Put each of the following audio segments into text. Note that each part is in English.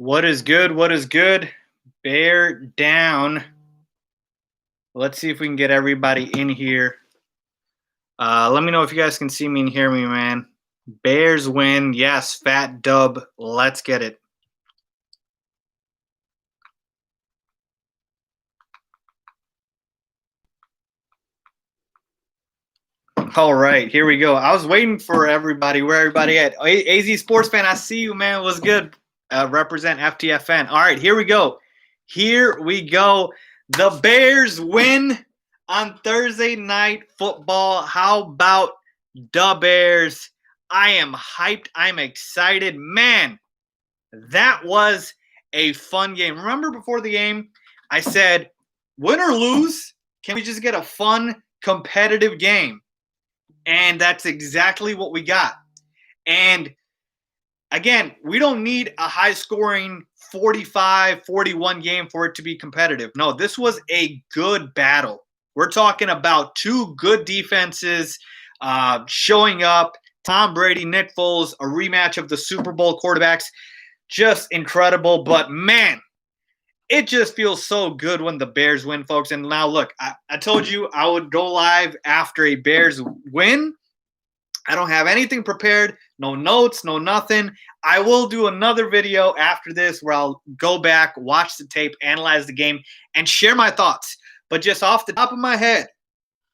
What is good? What is good? Bear down. Let's see if we can get everybody in here. Let me know if you guys can see me and hear me, man. Bears win. Yes, fat dub. Let's get it. All right, here we go. I was waiting for everybody. Where everybody at? AZ Sports Fan, I see you, man. What's good? Represent FTFN. All right, here we go. Here we go. The Bears win on Thursday Night Football. How about the Bears? I am hyped. I'm excited. Man, that was a fun game. Remember before the game, I said, win or lose, can we just get a fun, competitive game? And that's exactly what we got. And again, we don't need a high-scoring 45-41 game for it to be competitive. No, this was a good battle. We're talking about two good defenses showing up. Tom Brady, Nick Foles, a rematch of the Super Bowl quarterbacks. Just incredible. But, man, it just feels so good when the Bears win, folks. And now, look, I told you I would go live after a Bears win. I don't have anything prepared, no notes, no nothing. I will do another video after this where I'll go back, watch the tape, analyze the game, and share my thoughts. But just off the top of my head,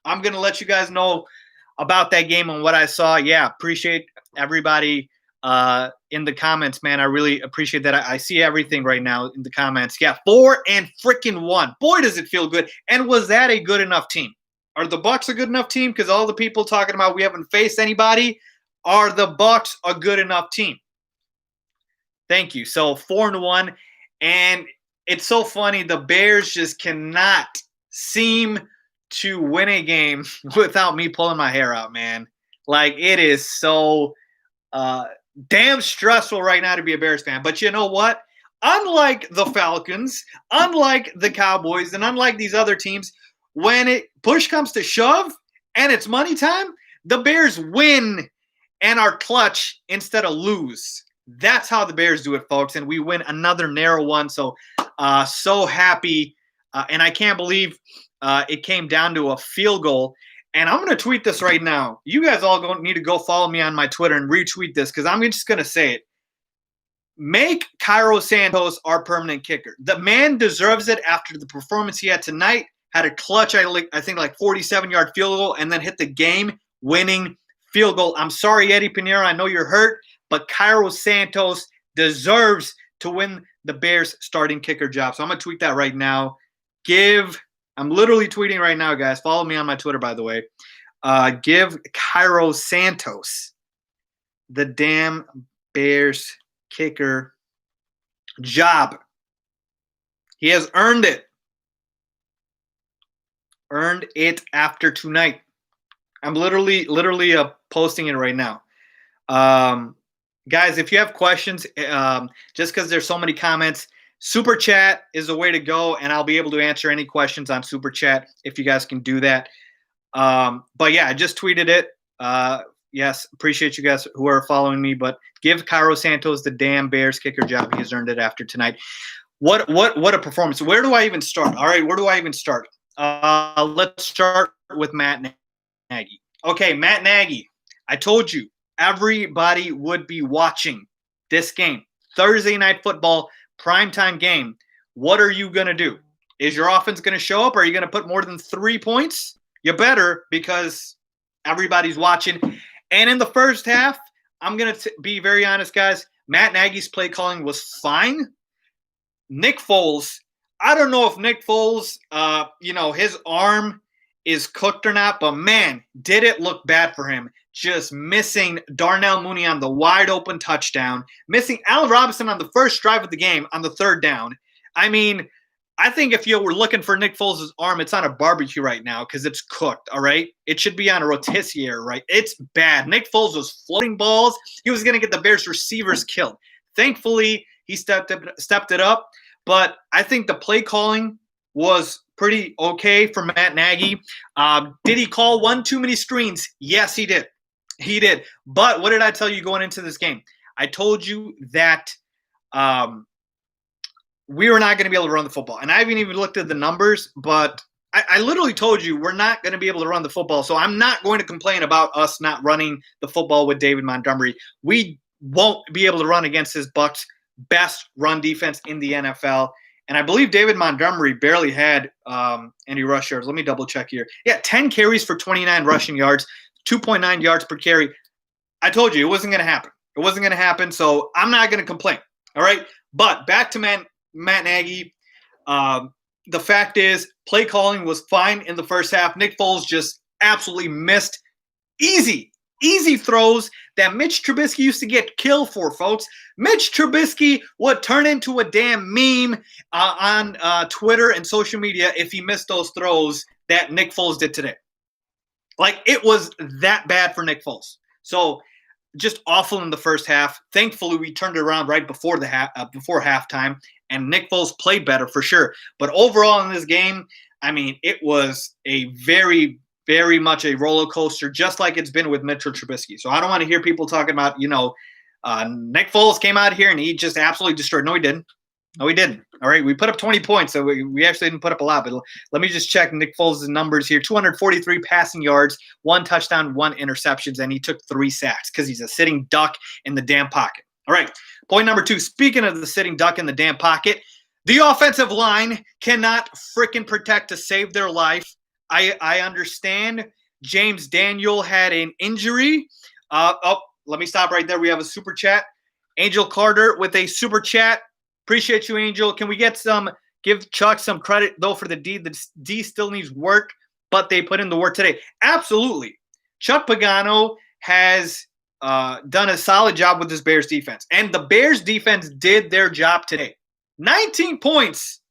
I'm going to let you guys know about that game and what I saw. Yeah, appreciate everybody in the comments, man. I really appreciate that. I see everything right now in the comments. Yeah, 4-1. Boy, does it feel good. And was that a good enough team? Are the Bucs a good enough team? Because all the people talking about we haven't faced anybody, are the Bucs a good enough team? Thank you. So 4-1, and it's so funny. The Bears just cannot seem to win a game without me pulling my hair out, man. Like, it is so damn stressful right now to be a Bears fan. But you know what? Unlike the Falcons, unlike the Cowboys, and unlike these other teams, when it push comes to shove and it's money time, the Bears win and are clutch instead of lose. That's how the Bears do it, folks. And we win another narrow one. So, so happy. And I can't believe it came down to a field goal. And I'm going to tweet this right now. You guys all need to go follow me on my Twitter and retweet this because I'm just going to say it. Make Cairo Santos our permanent kicker. The man deserves it after the performance he had tonight. Had a clutch, I think, like 47-yard field goal, and then hit the game-winning field goal. I'm sorry, Eddie Pinheiro. I know you're hurt, but Cairo Santos deserves to win the Bears starting kicker job. So I'm going to tweet that right now. I'm literally tweeting right now, guys. Follow me on my Twitter, by the way. Give Cairo Santos the damn Bears kicker job. He has earned it. Earned it after tonight. I'm literally posting it right now. Guys, if you have questions, just because there's so many comments, Super Chat is the way to go, and I'll be able to answer any questions on Super Chat if you guys can do that. But yeah, I just tweeted it. Yes, appreciate you guys who are following me, but give Cairo Santos the damn Bears kicker job. He's earned it after tonight. What a performance. Where do I even start? All right, where do I even start? Let's start with Matt Nagy. Okay, Matt Nagy, I told you everybody would be watching this game. Thursday Night Football, primetime game. What are you going to do? Is your offense going to show up? Are you going to put more than 3 points? You better, because everybody's watching. And in the first half, I'm going to be very honest, guys. Matt Nagy's play calling was fine. Nick Foles, I don't know if Nick Foles, his arm is cooked or not, but man, did it look bad for him. Just missing Darnell Mooney on the wide open touchdown, missing Allen Robinson on the first drive of the game on the third down. I mean, I think if you were looking for Nick Foles' arm, it's on a barbecue right now because it's cooked, all right? It should be on a rotisserie, right? It's bad. Nick Foles was floating balls. He was going to get the Bears receivers killed. Thankfully, he stepped it up. But I think the play calling was pretty okay for Matt Nagy. Did he call one too many screens? Yes, he did. He did. But what did I tell you going into this game? I told you that we were not going to be able to run the football. And I haven't even looked at the numbers, but I literally told you we're not going to be able to run the football. So I'm not going to complain about us not running the football with David Montgomery. We won't be able to run against his Bucs' best run defense in the NFL. And I believe David Montgomery barely had any rush yards. Let me double check here. Yeah, 10 carries for 29 rushing yards, 2.9 yards per carry. I told you it wasn't going to happen. It wasn't going to happen, so I'm not going to complain. All right? But back to Matt Nagy. The fact is, play calling was fine in the first half. Nick Foles just absolutely missed easy throws that Mitch Trubisky used to get killed for, folks. Mitch Trubisky would turn into a damn meme on Twitter and social media if he missed those throws that Nick Foles did today. Like, it was that bad for Nick Foles. So, just awful in the first half. Thankfully, we turned it around right before before halftime, and Nick Foles played better for sure. But overall in this game, I mean, it was a very, very much a roller coaster, just like it's been with Mitchell Trubisky. So I don't want to hear people talking about, Nick Foles came out here and he just absolutely destroyed. No, he didn't. No, he didn't. All right, we put up 20 points, so we actually didn't put up a lot. But let me just check Nick Foles' numbers here. 243 passing yards, 1 touchdown, 1 interceptions, and he took 3 sacks because he's a sitting duck in the damn pocket. All right, point number 2. Speaking of the sitting duck in the damn pocket, the offensive line cannot freaking protect to save their life. I understand James Daniel had an injury. Let me stop right there. We have a super chat. Angel Carter with a super chat. Appreciate you, Angel. Can we give Chuck some credit, though, for the D? The D still needs work, but they put in the work today. Absolutely. Chuck Pagano has done a solid job with this Bears defense, and the Bears defense did their job today. 19 points.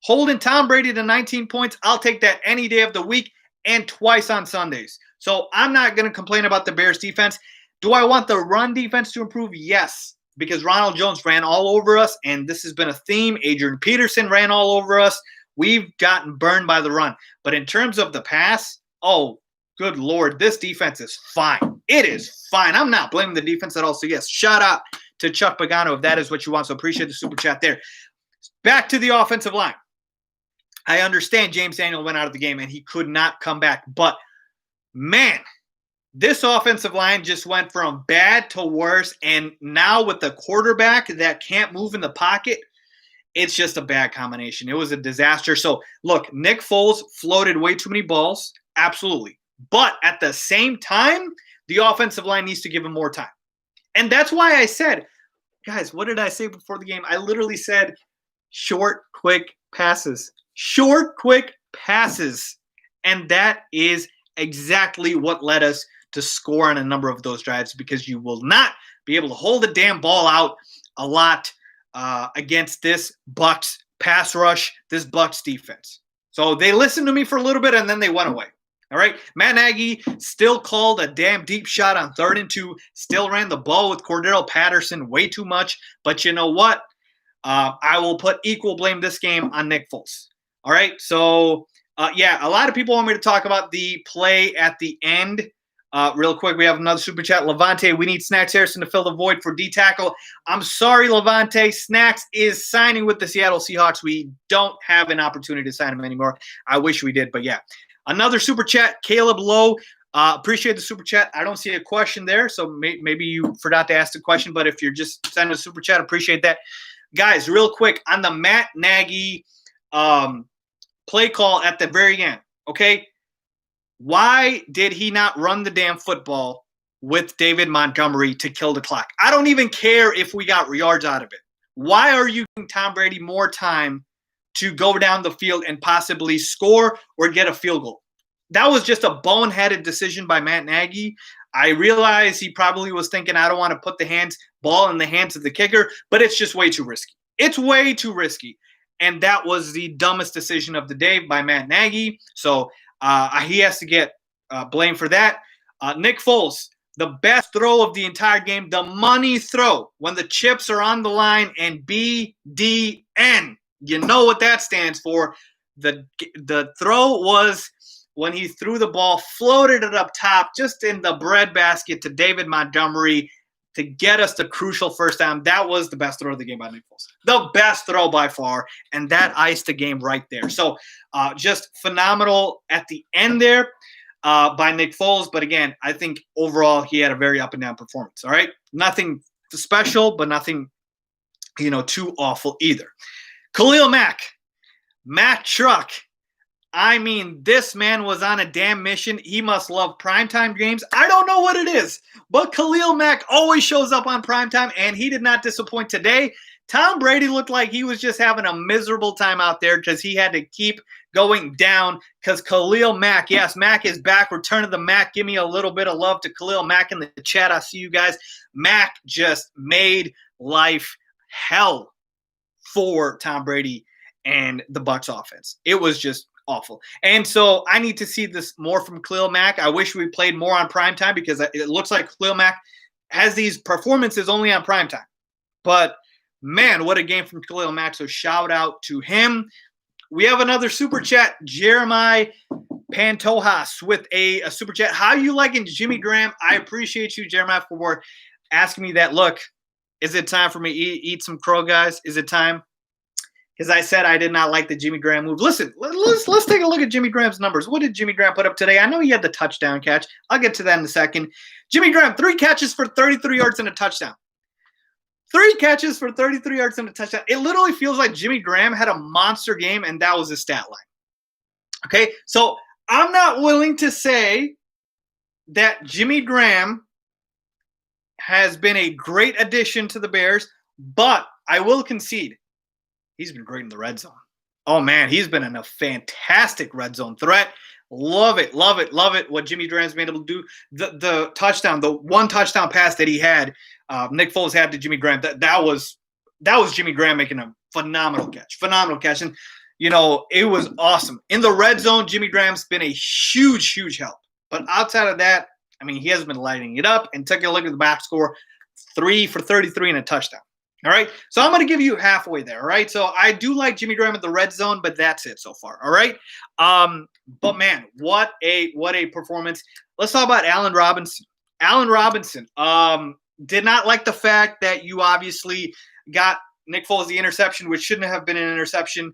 Holding Tom Brady to 19 points. I'll take that any day of the week and twice on Sundays. So I'm not going to complain about the Bears defense. Do I want the run defense to improve? Yes. Because Ronald Jones ran all over us, and this has been a theme. Adrian Peterson ran all over us. We've gotten burned by the run. But in terms of the pass, oh, good Lord, this defense is fine. It is fine. I'm not blaming the defense at all. So, yes, shout out to Chuck Pagano if that is what you want. So, appreciate the super chat there. Back to the offensive line. I understand James Daniel went out of the game, and he could not come back. But, man, this offensive line just went from bad to worse, and now with the quarterback that can't move in the pocket, it's just a bad combination. It was a disaster. So, look, Nick Foles floated way too many balls, absolutely. But at the same time, the offensive line needs to give him more time. And that's why I said, guys, what did I say before the game? I literally said short, quick passes. Short, quick passes. And that is exactly what led us to score on a number of those drives, because you will not be able to hold the damn ball out a lot against this Bucs pass rush, this Bucs defense. So they listened to me for a little bit, and then they went away. All right? Matt Nagy still called a damn deep shot on 3rd and 2, still ran the ball with Cordero Patterson way too much. But you know what? I will put equal blame this game on Nick Foles. All right? So, a lot of people want me to talk about the play at the end. Real quick, we have another super chat. Levante, we need Snacks Harrison to fill the void for D-tackle. I'm sorry, Levante. Snacks is signing with the Seattle Seahawks. We don't have an opportunity to sign him anymore. I wish we did, but yeah. Another super chat, Caleb Lowe. Appreciate the super chat. I don't see a question there, so maybe you forgot to ask the question, but if you're just sending a super chat, appreciate that. Guys, real quick, on the Matt Nagy play call at the very end, okay? Why did he not run the damn football with David Montgomery to kill the clock? I don't even care if we got yards out of it. Why are you giving Tom Brady more time to go down the field and possibly score or get a field goal? That was just a boneheaded decision by Matt Nagy. I realize he probably was thinking, I don't want to put the ball in the hands of the kicker, but it's just way too risky. It's way too risky. And that was the dumbest decision of the day by Matt Nagy. So, he has to get blamed for that. Nick Foles, the best throw of the entire game, the money throw, when the chips are on the line, and BDN. You know what that stands for. The throw was when he threw the ball, floated it up top, just in the breadbasket to David Montgomery. to get us the crucial first down. That was the best throw of the game by Nick Foles. The best throw by far, and that iced the game right there. So just phenomenal at the end there by Nick Foles. But again, I think overall he had a very up and down performance. All right, nothing special, but nothing too awful either. Khalil Mack, Matt Truck. I mean, this man was on a damn mission. He must love primetime games. I don't know what it is, but Khalil Mack always shows up on primetime, and he did not disappoint today. Tom Brady looked like he was just having a miserable time out there because he had to keep going down because Khalil Mack, yes, Mack is back. Return of the Mack. Give me a little bit of love to Khalil Mack in the chat. I see you guys. Mack just made life hell for Tom Brady and the Bucs offense. It was just awful. And so I need to see this more from Khalil Mack. I wish we played more on primetime because it looks like Khalil Mack has these performances only on primetime. But, man, what a game from Khalil Mack. So shout out to him. We have another super chat. Jeremiah Pantojas with a super chat. How you liking Jimmy Graham? I appreciate you, Jeremiah, for asking me that. Look, is it time for me to eat some crow, guys? Is it time? Because I said I did not like the Jimmy Graham move. Listen, let's take a look at Jimmy Graham's numbers. What did Jimmy Graham put up today? I know he had the touchdown catch. I'll get to that in a second. Jimmy Graham, 3 catches for 33 yards and a touchdown. 3 catches for 33 yards and a touchdown. It literally feels like Jimmy Graham had a monster game, and that was his stat line. Okay, so I'm not willing to say that Jimmy Graham has been a great addition to the Bears, but I will concede he's been great in the red zone. Oh, man, he's been in a fantastic red zone threat. Love it, love it, love it, what Jimmy Graham's been able to do. The touchdown, the one touchdown pass that he had, Nick Foles had to Jimmy Graham, that was Jimmy Graham making a phenomenal catch. And, it was awesome. In the red zone, Jimmy Graham's been a huge, huge help. But outside of that, I mean, he has been lighting it up. And take a look at the box score, 3 for 33 and a touchdown. All right, so I'm going to give you halfway there, all right? So I do like Jimmy Graham at the red zone, but that's it so far, all right? But, man, what a performance. Let's talk about Allen Robinson. Allen Robinson did not like the fact that you obviously got Nick Foles the interception, which shouldn't have been an interception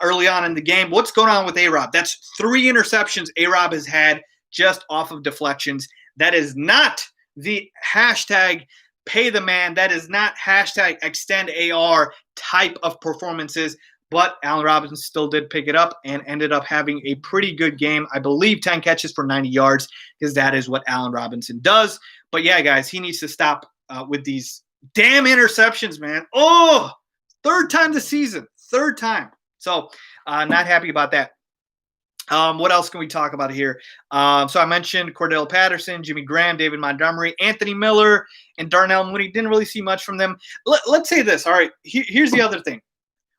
early on in the game. What's going on with A-Rob? That's 3 interceptions A-Rob has had just off of deflections. That is not the hashtag pay the man. That is not hashtag extend AR type of performances, but Allen Robinson still did pick it up and ended up having a pretty good game. I believe 10 catches for 90 yards because that is what Allen Robinson does. But yeah, guys, he needs to stop with these damn interceptions, man. Oh, 3rd time this season, 3rd time. So not happy about that. What else can we talk about here? So I mentioned Cordell Patterson, Jimmy Graham, David Montgomery, Anthony Miller, and Darnell Mooney. Didn't really see much from them. Let's say this. All right, here's the other thing.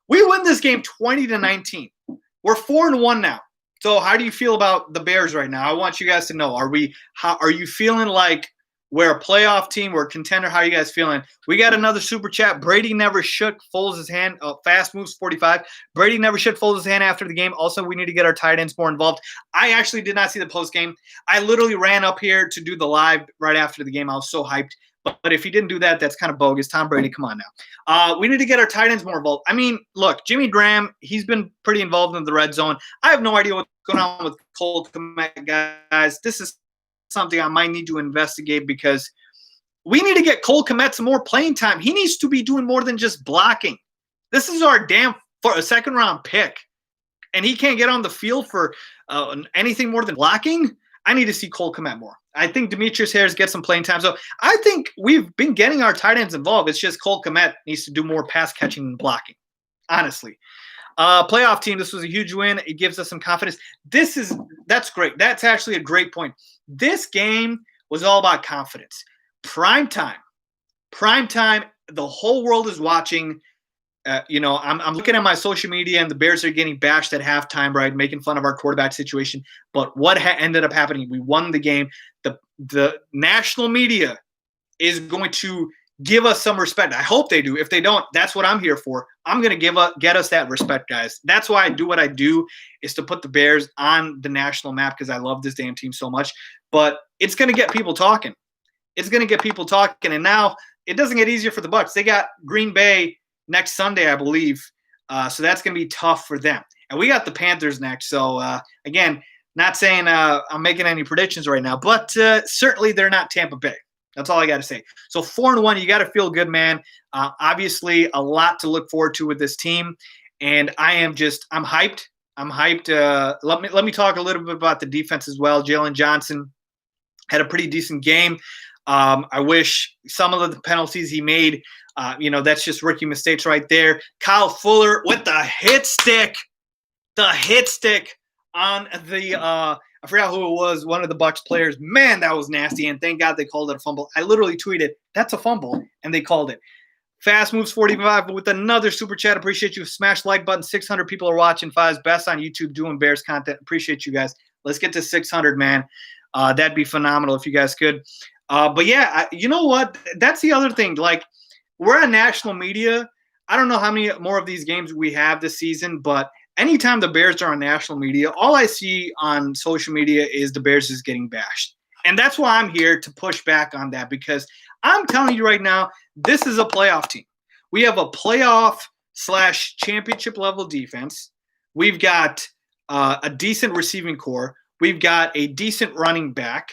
We win this game 20-19. We're 4-1 now. So how do you feel about the Bears right now? I want you guys to know. Are you feeling like we're a playoff team? We're a contender? How are you guys feeling? We got another super chat. Brady never shook Foles' hand. Fast moves 45. Brady never shook Foles' hand after the game. Also, we need to get our tight ends more involved. I actually did not see the post game. I literally ran up here to do the live right after the game. I was so hyped. But if he didn't do that, that's kind of bogus. Tom Brady, come on now. We need to get our tight ends more involved. I mean, look, Jimmy Graham, he's been pretty involved in the red zone. I have no idea what's going on with Cole Kmet, guys. This is something I might need to investigate because we need to get Cole Kmet some more playing time. He needs to be doing more than just blocking. This is our for a 2nd-round pick, and he can't get on the field for anything more than blocking. I need to see Cole Kmet more. I think Demetrius Harris gets some playing time. So I think we've been getting our tight ends involved. It's just Cole Kmet needs to do more pass catching and blocking, honestly. Playoff team, this was a huge win. It gives us some confidence. That's great. That's actually a great point. This game was all about confidence. Prime time, the whole world is watching. I'm looking at my social media, and the Bears are getting bashed at halftime, right, making fun of our quarterback situation. But what ended up happening, we won the game. The national media is going to give us some respect. I hope they do. If they don't, that's what I'm here for. I'm going to get us that respect, guys. That's why I do what I do, is to put the Bears on the national map because I love this damn team so much. But it's going to get people talking. it's going to get people talking. And now it doesn't get easier for the Bucs. They got Green Bay next Sunday, I believe. So that's going to be tough for them. And we got the Panthers next. So, again, not saying I'm making any predictions right now, but certainly they're not Tampa Bay. That's all I got to say. So 4-1, you got to feel good, man. Obviously, a lot to look forward to with this team. And I'm hyped. I'm hyped. Let me talk a little bit about the defense as well. Jalen Johnson had a pretty decent game. I wish some of the penalties he made, that's just rookie mistakes right there. Kyle Fuller with the hit stick on the I forgot who it was, one of the Bucs players. Man, that was nasty, and thank God they called it a fumble. I literally tweeted, "That's a fumble," and they called it. Fast Moves 45 with another super chat. Appreciate you. Smash like button. 600 people are watching. Faiz, best on YouTube doing Bears content. Appreciate you guys. Let's get to 600, man. That'd be phenomenal if you guys could. But yeah, you know what? That's the other thing. Like, we're on national media. I don't know how many more of these games we have this season, but anytime the Bears are on national media, all I see on social media is the Bears is getting bashed. And that's why I'm here to push back on that, because I'm telling you right now, this is a playoff team. We have a playoff/championship level defense. We've got a decent receiving core. We've got a decent running back,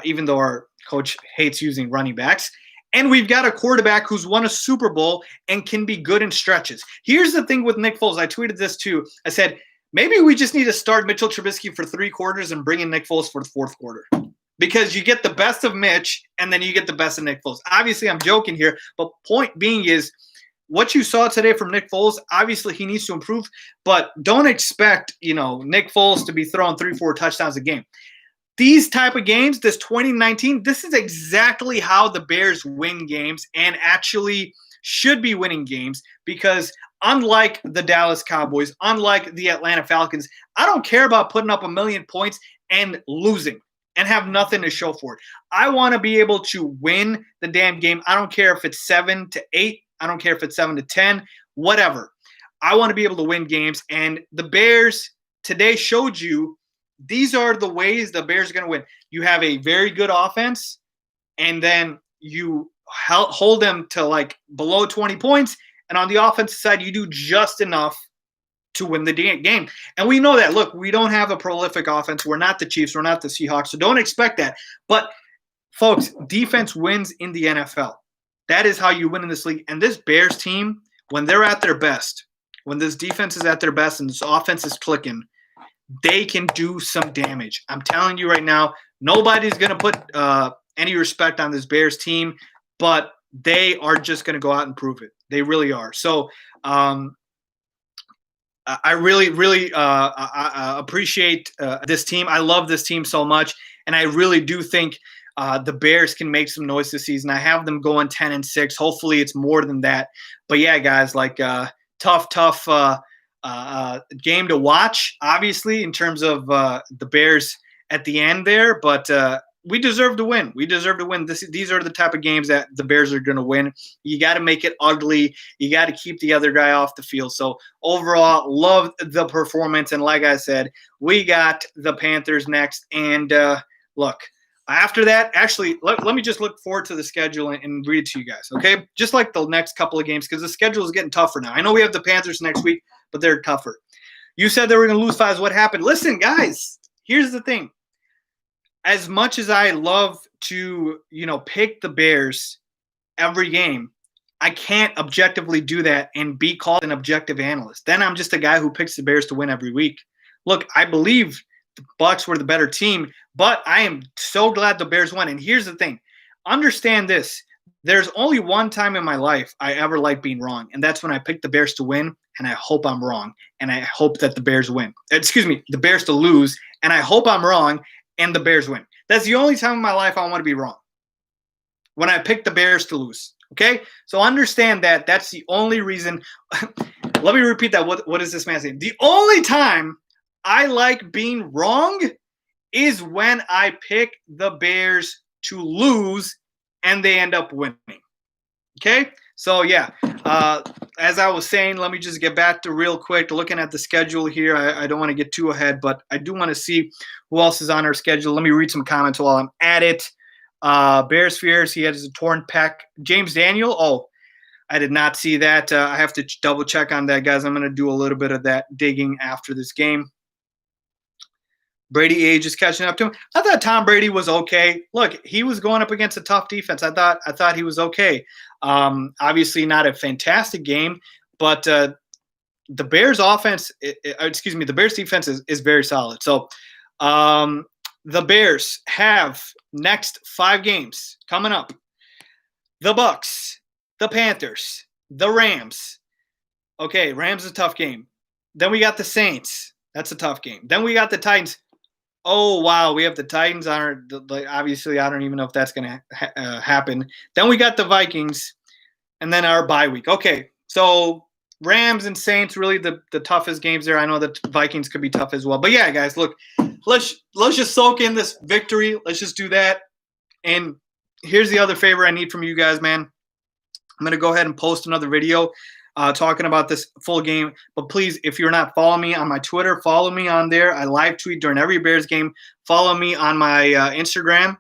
even though our coach hates using running backs. And we've got a quarterback who's won a Super Bowl and can be good in stretches. Here's the thing with Nick Foles. I tweeted this too. I said, maybe we just need to start Mitchell Trubisky for 3 quarters and bring in Nick Foles for the 4th quarter. Because you get the best of Mitch and then you get the best of Nick Foles. Obviously, I'm joking here, but point being is what you saw today from Nick Foles, obviously he needs to improve, but don't expect, Nick Foles to be throwing 3-4 touchdowns a game. These type of games, this 2019, this is exactly how the Bears win games and actually should be winning games, because unlike the Dallas Cowboys, unlike the Atlanta Falcons, I don't care about putting up 1 million points and losing and have nothing to show for it. I want to be able to win the damn game. I don't care if it's 7-8. I don't care if it's 7-10, whatever. I want to be able to win games, and the Bears today showed you these are the ways the Bears are going to win. You have a very good offense, and then you hold them to like below 20 points. And on the offensive side, you do just enough to win the game. And we know that. Look, we don't have a prolific offense. We're not the Chiefs. We're not the Seahawks. So don't expect that. But, folks, defense wins in the NFL. That is how you win in this league. And this Bears team, when they're at their best, when this defense is at their best and this offense is clicking, they can do some damage. I'm telling you right now, nobody's going to put any respect on this Bears team, but they are just going to go out and prove it. They really are. So I really, really appreciate this team. I love this team so much, and I really do think the Bears can make some noise this season. I have them going 10-6. Hopefully it's more than that. But, yeah, guys, tough game to watch, obviously, in terms of the Bears at the end there. But we deserve to win. We deserve to win. These are the type of games that the Bears are going to win. You got to make it ugly. You got to keep the other guy off the field. So, overall, love the performance. And like I said, we got the Panthers next. And, look, after that, actually, let me just look forward to the schedule and read it to you guys, okay? Just like the next couple of games, because the schedule is getting tougher now. I know we have the Panthers next week, but they're tougher. You said they were going to lose 5. What happened? Listen, guys, here's the thing. As much as I love to, pick the Bears every game, I can't objectively do that and be called an objective analyst. Then I'm just a guy who picks the Bears to win every week. Look, I believe the Bucs were the better team, but I am so glad the Bears won. And here's the thing. Understand this. There's only one time in my life I ever liked being wrong, and that's when I picked the Bears to win, and I hope I'm wrong, and I hope that the Bears win. The Bears to lose, and I hope I'm wrong, and the Bears win. That's the only time in my life I want to be wrong, when I picked the Bears to lose, okay? So understand that that's the only reason. Let me repeat that. What is this man saying? The only time I like being wrong is when I pick the Bears to lose and they end up winning. Okay? So, yeah, as I was saying, let me just get back to real quick looking at the schedule here. I don't want to get too ahead, but I do want to see who else is on our schedule. Let me read some comments while I'm at it. Bears fears he has a torn pec. James Daniel. Oh, I did not see that. I have to double check on that, guys. I'm going to do a little bit of that digging after this game. Brady age is catching up to him. I thought Tom Brady was okay. Look, he was going up against a tough defense. I thought he was okay. Obviously not a fantastic game, but the Bears offense, the Bears defense is very solid. So the Bears have next 5 games coming up. The Bucs, the Panthers, the Rams. Okay, Rams is a tough game. Then we got the Saints. That's a tough game. Then we got the Titans. Oh, wow, we have the Titans on our – obviously, I don't even know if that's going to happen. Then we got the Vikings, and then our bye week. Okay, so Rams and Saints, really the toughest games there. I know that Vikings could be tough as well. But, yeah, guys, look, let's just soak in this victory. Let's just do that. And here's the other favor I need from you guys, man. I'm going to go ahead and post another video talking about this full game. But please, if you're not following me on my Twitter, follow me on there. I live tweet during every Bears game. Follow me on my Instagram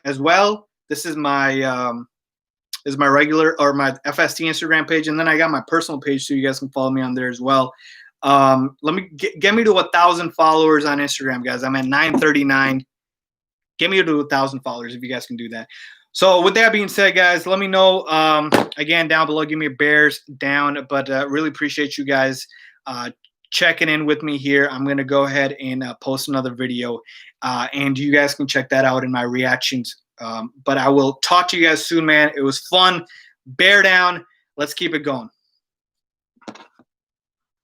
as well. This is my regular or my FST Instagram page, and then I got my personal page, so you guys can follow me on there as well. Let me get me to 1,000 followers on Instagram, guys. I'm at 939. Get me to 1,000 followers if you guys can do that. So with that being said, guys, let me know, again, down below. Give me a Bears down. But really appreciate you guys checking in with me here. I'm going to go ahead and post another video. And you guys can check that out in my reactions. But I will talk to you guys soon, man. It was fun. Bear down. Let's keep it going.